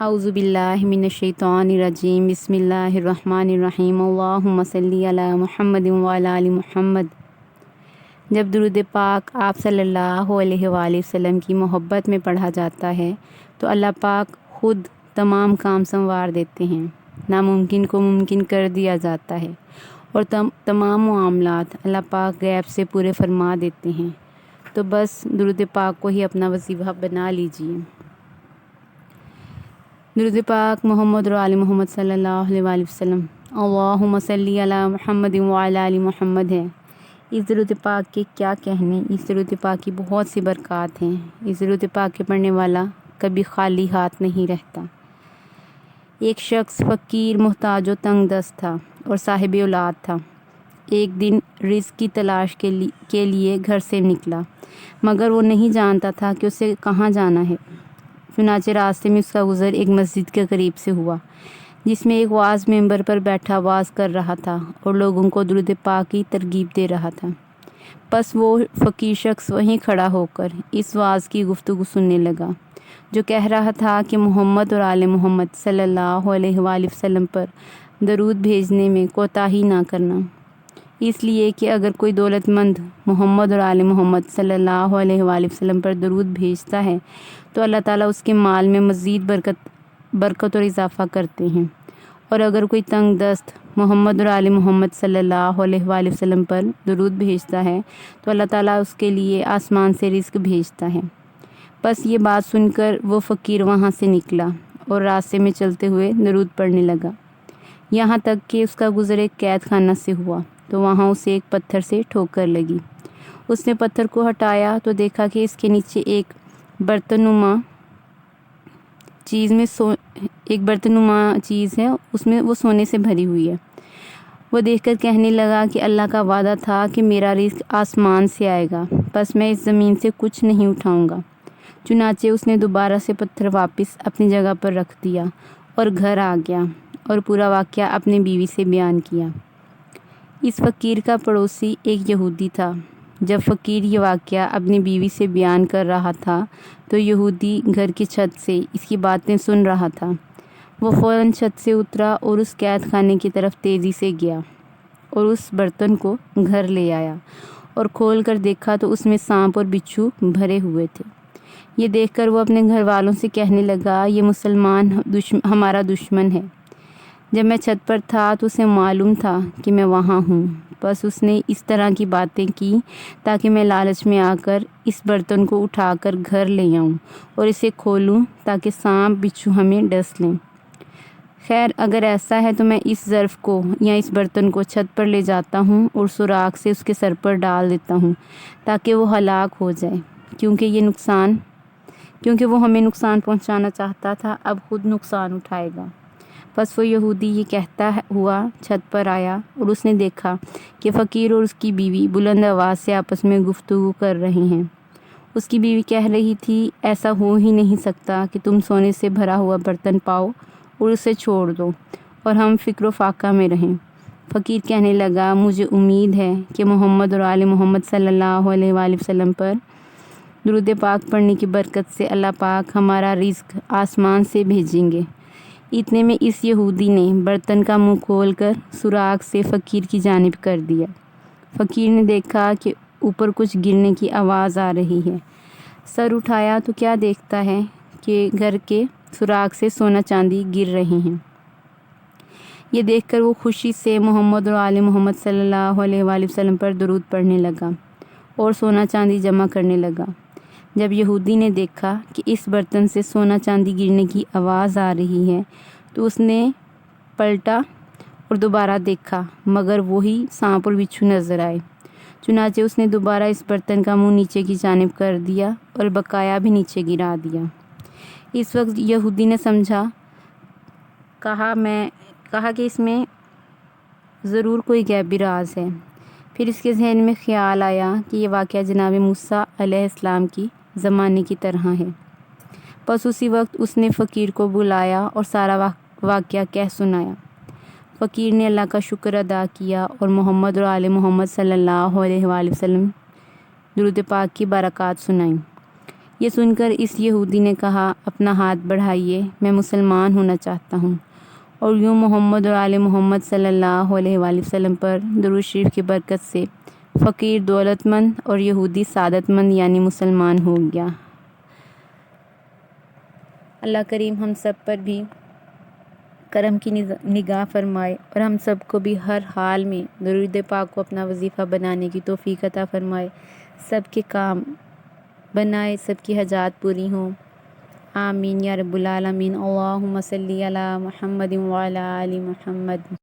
اعوذ باللہ من الشیطان الرجیم بسم اللہ الرحمن الرحیم اللہم صلی علی محمد وعلی آل محمد۔ جب درود پاک آپ صلی اللہ علیہ وآلہ وسلم کی محبت میں پڑھا جاتا ہے تو اللہ پاک خود تمام کام سنوار دیتے ہیں، ناممکن کو ممکن کر دیا جاتا ہے اور تمام معاملات اللہ پاک غیب سے پورے فرما دیتے ہیں۔ تو بس درود پاک کو ہی اپنا وظیفہ بنا لیجیے۔ درود پاک محمد و آل محمد صلی اللہ علیہ وآلہ وسلم، اللہم صلی علی محمد وعلی آل محمد ہے۔ اس درود پاک کے کیا کہنے، اس درود پاک کی بہت سی برکات ہیں۔ اس درود پاک کے پڑھنے والا کبھی خالی ہاتھ نہیں رہتا۔ ایک شخص فقیر، محتاج و تنگ دست تھا اور صاحب اولاد تھا۔ ایک دن رزق کی تلاش کے لیے گھر سے نکلا، مگر وہ نہیں جانتا تھا کہ اسے کہاں جانا ہے۔ چنانچہ راستے میں اس کا گزر ایک مسجد کے قریب سے ہوا، جس میں ایک واعظ ممبر پر بیٹھا واعظ کر رہا تھا اور لوگوں کو درود پاک کی ترغیب دے رہا تھا۔ بس وہ فقیر شخص وہیں کھڑا ہو کر اس واعظ کی گفتگو سننے لگا، جو کہہ رہا تھا کہ محمد اور آل محمد صلی اللہ علیہ وآلہ وسلم پر درود بھیجنے میں کوتاہی نہ کرنا، اس لیے کہ اگر کوئی دولت مند محمد اور آل محمد صلی اللہ علیہ وآلہ وسلم پر درود بھیجتا ہے تو اللہ تعالیٰ اس کے مال میں مزید برکت اور اضافہ کرتے ہیں، اور اگر کوئی تنگ دست محمد اور آل محمد صلی اللہ علیہ وآلہ وسلم پر درود بھیجتا ہے تو اللہ تعالیٰ اس کے لیے آسمان سے رزق بھیجتا ہے۔ بس یہ بات سن کر وہ فقیر وہاں سے نکلا اور راستے میں چلتے ہوئے درود پڑھنے لگا، یہاں تک کہ اس کا گزر ایک قید خانہ سے ہوا تو وہاں اسے ایک پتھر سے ٹھوکر لگی۔ اس نے پتھر کو ہٹایا تو دیکھا کہ اس کے نیچے ایک برتن نما چیز ہے، اس میں وہ سونے سے بھری ہوئی ہے۔ وہ دیکھ کر کہنے لگا کہ اللہ کا وعدہ تھا کہ میرا رزق آسمان سے آئے گا، بس میں اس زمین سے کچھ نہیں اٹھاؤں گا۔ چنانچہ اس نے دوبارہ سے پتھر واپس اپنی جگہ پر رکھ دیا اور گھر آ گیا اور پورا واقعہ اپنی بیوی سے بیان کیا۔ اس فقیر کا پڑوسی ایک یہودی تھا۔ جب فقیر یہ واقعہ اپنی بیوی سے بیان کر رہا تھا تو یہودی گھر کی چھت سے اس کی باتیں سن رہا تھا۔ وہ فوراً چھت سے اترا اور اس قید خانے کی طرف تیزی سے گیا اور اس برتن کو گھر لے آیا اور کھول کر دیکھا تو اس میں سانپ اور بچھو بھرے ہوئے تھے۔ یہ دیکھ کر وہ اپنے گھر والوں سے کہنے لگا، یہ مسلمان ہمارا دشمن ہے۔ جب میں چھت پر تھا تو اسے معلوم تھا کہ میں وہاں ہوں، بس اس نے اس طرح کی باتیں کی تاکہ میں لالچ میں آ کر اس برتن کو اٹھا کر گھر لے آؤں اور اسے کھولوں تاکہ سانپ بچھو ہمیں ڈس لیں۔ خیر اگر ایسا ہے تو میں اس ظرف کو یا اس برتن کو چھت پر لے جاتا ہوں اور سوراخ سے اس کے سر پر ڈال دیتا ہوں تاکہ وہ ہلاک ہو جائے، کیونکہ وہ ہمیں نقصان پہنچانا چاہتا تھا، اب خود نقصان اٹھائے گا۔ بس وہ یہودی یہ کہتا ہوا چھت پر آیا اور اس نے دیکھا کہ فقیر اور اس کی بیوی بلند آواز سے آپس میں گفتگو کر رہے ہیں۔ اس کی بیوی کہہ رہی تھی، ایسا ہو ہی نہیں سکتا کہ تم سونے سے بھرا ہوا برتن پاؤ اور اسے چھوڑ دو اور ہم فکر و فاقہ میں رہیں۔ فقیر کہنے لگا، مجھے امید ہے کہ محمد اور آل محمد صلی اللہ علیہ وآلہ وسلم پر درود پاک پڑھنے کی برکت سے اللہ پاک ہمارا رزق آسمان سے بھیجیں گے۔ اتنے میں اس یہودی نے برتن کا منہ کھول کر سوراخ سے فقیر کی جانب کر دیا۔ فقیر نے دیکھا کہ اوپر کچھ گرنے کی آواز آ رہی ہے۔ سر اٹھایا تو کیا دیکھتا ہے کہ گھر کے سوراخ سے سونا چاندی گر رہے ہیں۔ یہ دیکھ کر وہ خوشی سے محمد اور آل محمد صلی اللہ علیہ وآلہ وسلم پر درود پڑھنے لگا اور سونا چاندی جمع کرنے لگا۔ جب یہودی نے دیکھا کہ اس برتن سے سونا چاندی گرنے کی آواز آ رہی ہے تو اس نے پلٹا اور دوبارہ دیکھا، مگر وہی سانپ اور بچھو نظر آئے۔ چنانچہ اس نے دوبارہ اس برتن کا منہ نیچے کی جانب کر دیا اور بقایا بھی نیچے گرا دیا۔ اس وقت یہودی نے سمجھا، کہا کہ اس میں ضرور کوئی غیبی راز ہے۔ پھر اس کے ذہن میں خیال آیا کہ یہ واقعہ جناب موسیٰ علیہ السلام کی زمانے کی طرح ہے۔ بس اسی وقت اس نے فقیر کو بلایا اور سارا واقعہ کہہ سنایا۔ فقیر نے اللہ کا شکر ادا کیا اور محمد اور آل محمد صلی اللہ علیہ وآلہ وسلم درود پاک کی برکات سنائیں۔ یہ سن کر اس یہودی نے کہا اپنا ہاتھ بڑھائیے، میں مسلمان ہونا چاہتا ہوں، اور یوں محمد اور آل محمد صلی اللہ علیہ وآلہ وسلم پر درود شریف کی برکت سے فقیر دولت مند اور یہودی سعادت مند یعنی مسلمان ہو گیا۔ اللہ کریم ہم سب پر بھی کرم کی نگاہ فرمائے اور ہم سب کو بھی ہر حال میں درود پاک کو اپنا وظیفہ بنانے کی توفیق عطا فرمائے، سب کے کام بنائے، سب کی حاجات پوری ہوں، آمین یا رب العالمین۔ اللہم صلی علی محمد وعلی آل محمد۔